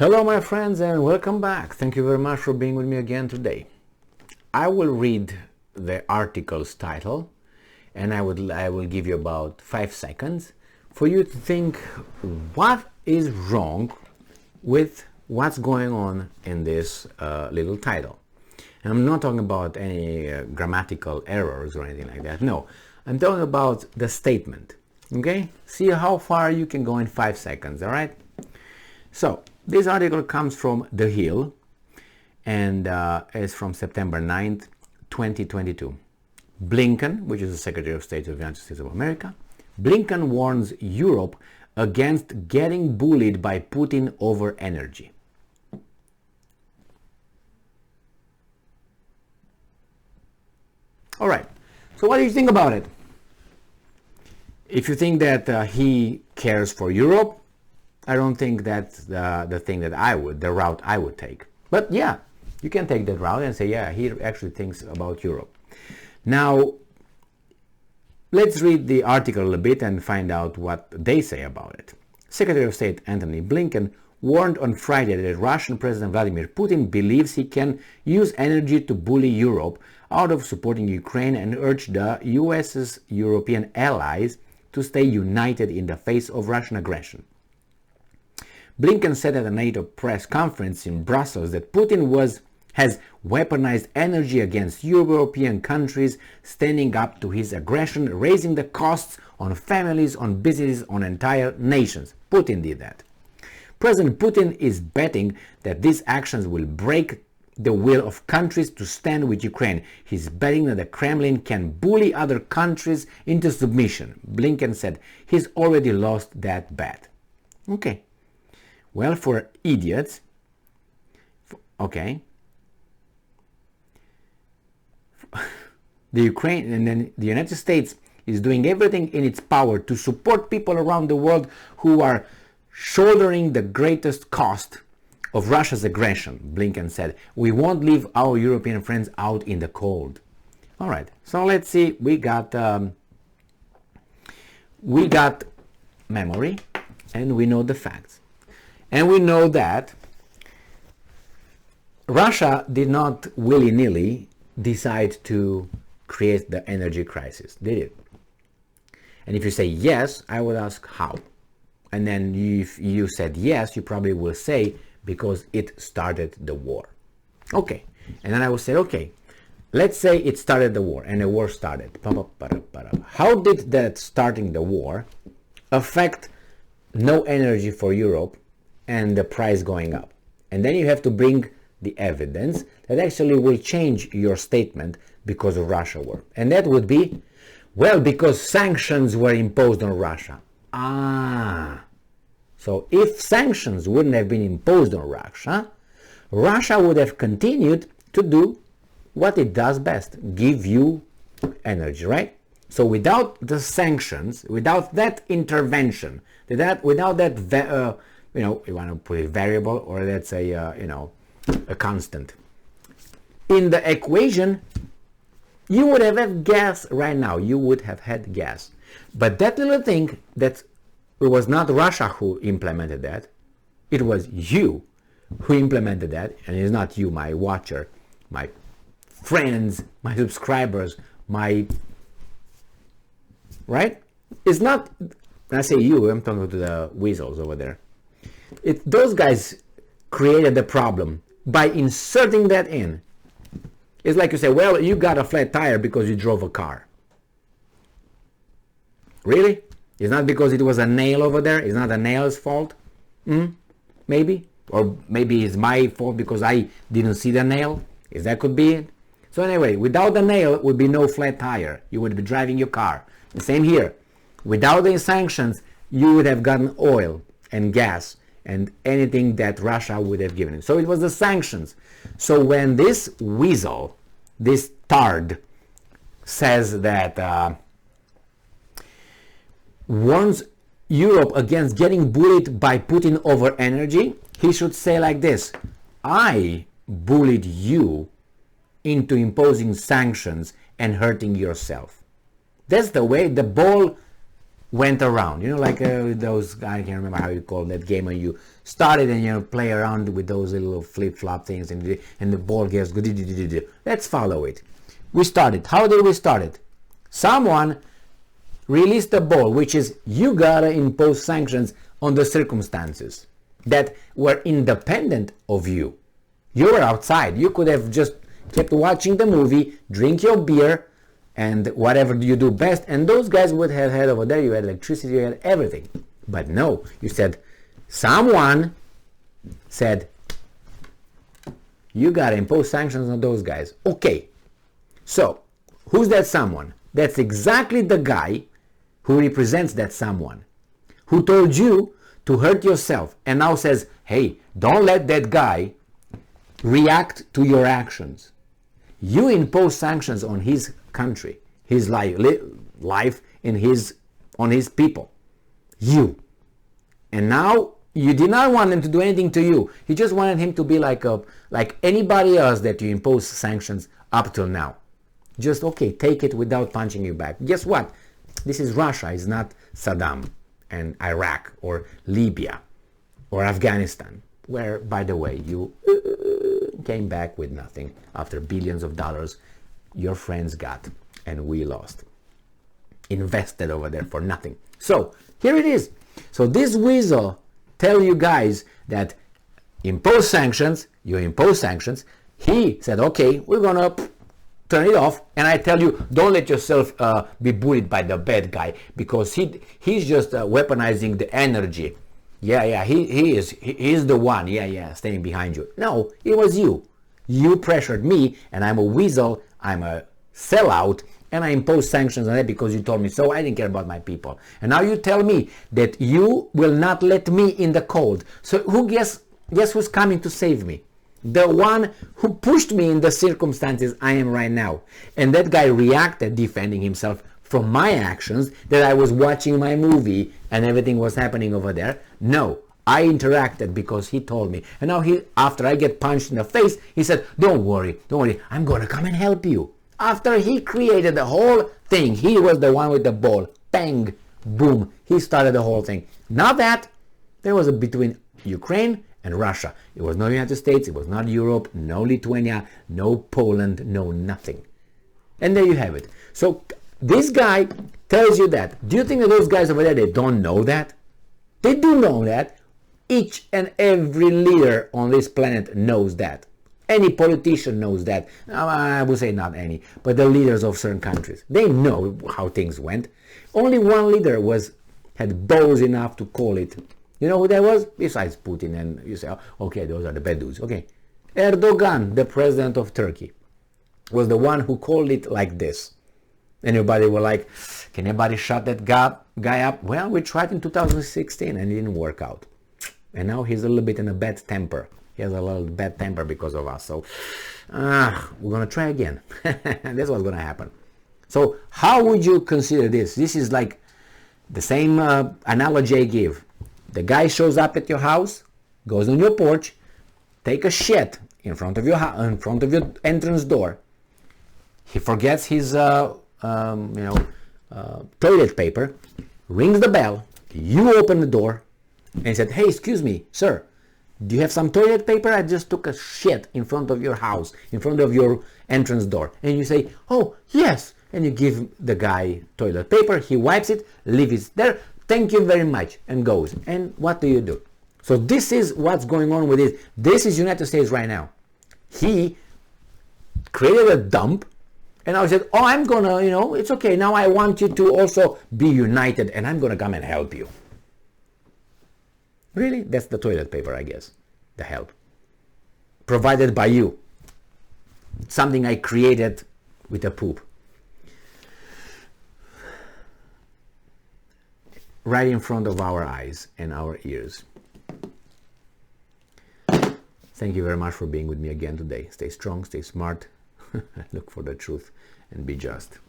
Hello my friends and welcome back. Thank you very much for being with me again today. I will read the article's title and I will give you about 5 seconds for you to think what is wrong with what's going on in this little title. And I'm not talking about any grammatical errors or anything like that. No, I'm talking about the statement. Okay? See how far you can go in 5 seconds, all right? So, this article comes from The Hill and is from September 9th, 2022. Blinken, which is the Secretary of State of the United States of America, Blinken warns Europe against getting bullied by Putin over energy. All right, so what do you think about it? If you think that he cares for Europe, I don't think that's the route I would take. But yeah, you can take that route and say, yeah, he actually thinks about Europe. Now, let's read the article a little bit and find out what they say about it. Secretary of State Antony Blinken warned on Friday that Russian President Vladimir Putin believes he can use energy to bully Europe out of supporting Ukraine and urged the US's European allies to stay united in the face of Russian aggression. Blinken said at a NATO press conference in Brussels that Putin has weaponized energy against European countries, standing up to his aggression, raising the costs on families, on businesses, on entire nations. Putin did that. President Putin is betting that these actions will break the will of countries to stand with Ukraine. He's betting that the Kremlin can bully other countries into submission. Blinken said he's already lost that bet. Okay. Well, for idiots, okay, the Ukraine and then the United States is doing everything in its power to support people around the world who are shouldering the greatest cost of Russia's aggression. Blinken said, we won't leave our European friends out in the cold. All right, so let's see, we got memory and we know the facts. And we know that Russia did not willy-nilly decide to create the energy crisis, did it? And if you say yes, I would ask how. And then if you said yes, you probably will say because it started the war. Okay. And then I will say, okay, let's say it started the war and the war started. How did that starting the war affect no energy for Europe and the price going up? And then you have to bring the evidence that actually will change your statement because of Russia war. And that would be, well, because sanctions were imposed on Russia. So if sanctions wouldn't have been imposed on Russia, Russia would have continued to do what it does best, give you energy, right? So without the sanctions, without that intervention, without that you want to put it variable, or let's say, a constant. In the equation, you would have had gas right now. You would have had gas. But that little thing, it was not Russia who implemented that. It was you who implemented that. And it's not you, my watcher, my friends, my subscribers, right? It's not, when I say you, I'm talking to the weasels over there. Those guys created the problem by inserting that in. It's like you say, well, you got a flat tire because you drove a car. Really? It's not because it was a nail over there? It's not a nail's fault? Maybe? Or maybe it's my fault because I didn't see the nail? That could be it. So anyway, without the nail would be no flat tire. You would be driving your car. The same here. Without the sanctions, you would have gotten oil and gas and anything that Russia would have given. So it was the sanctions. So when this weasel, this tard, says that warns Europe against getting bullied by Putin over energy, he should say like this: I bullied you into imposing sanctions and hurting yourself. That's the way the ball went around. You know, like those, I can't remember how you call that game when you started and you play around with those little flip-flop things and the ball gets good. Let's follow it. We started. How did we start it? Someone released the ball, which is you gotta impose sanctions on the circumstances that were independent of you. You were outside. You could have just kept watching the movie, drink your beer, and whatever you do best, and those guys would have had over there, you had electricity, you had everything. But no, you said, someone said, you gotta impose sanctions on those guys. Okay, so who's that someone? That's exactly the guy who represents that someone, who told you to hurt yourself, and now says, hey, don't let that guy react to your actions. You impose sanctions on his country, his life on his people. You. And now you did not want him to do anything to you. You just wanted him to be like anybody else that you impose sanctions up till now. Just, okay, take it without punching you back. Guess what? This is Russia. It's not Saddam and Iraq or Libya or Afghanistan, where, by the way, you came back with nothing after billions of dollars your friends got and we lost, invested over there for nothing. So here it is. So this weasel tell you guys that impose sanctions, you impose sanctions. He said, okay, we're gonna turn it off, and I tell you, don't let yourself be bullied by the bad guy, because he's just weaponizing the energy. Yeah, he's the one, staying behind you. No, it was you. You pressured me, and I'm a weasel, I'm a sellout, and I imposed sanctions on that because you told me so. I didn't care about my people. And now you tell me that you will not let me in the cold. So guess who's coming to save me? The one who pushed me in the circumstances I am right now. And that guy reacted, defending himself from my actions, that I was watching my movie and everything was happening over there. No, I interacted because he told me. And now after I get punched in the face, he said, don't worry, I'm gonna come and help you. After he created the whole thing, he was the one with the ball. Bang, boom, he started the whole thing. Not that, there was a between Ukraine and Russia. It was not the United States, it was not Europe, no Lithuania, no Poland, no nothing. And there you have it. So this guy tells you that. Do you think that those guys over there, they don't know that? They do know that. Each and every leader on this planet knows that. Any politician knows that. I would say not any, but the leaders of certain countries. They know how things went. Only one leader had balls enough to call it. You know who that was? Besides Putin, and you say, okay, those are the bad dudes. Okay. Erdogan, the president of Turkey, was the one who called it like this. Everybody were like, can anybody shut that guy up? Well, we tried in 2016 and it didn't work out. And now he's a little bit in a bad temper. He has a little bad temper because of us. So we're going to try again. That's what's going to happen. So how would you consider this? This is like the same analogy I give. The guy shows up at your house, goes on your porch, take a shit in front of your entrance door. He forgets his toilet paper, rings the bell, you open the door, and he said, hey, excuse me, sir, do you have some toilet paper? I just took a shit in front of your house, in front of your entrance door. And you say, oh, yes. And you give the guy toilet paper, he wipes it, leaves it there, thank you very much, and goes. And what do? So this is what's going on with it. This is United States right now. He created a dump, and I said, oh, I'm gonna, it's okay. Now I want you to also be united, and I'm gonna come and help you. Really? That's the toilet paper, I guess. The help. Provided by you. Something I created with a poop. Right in front of our eyes and our ears. Thank you very much for being with me again today. Stay strong, stay smart, look for the truth, and be just.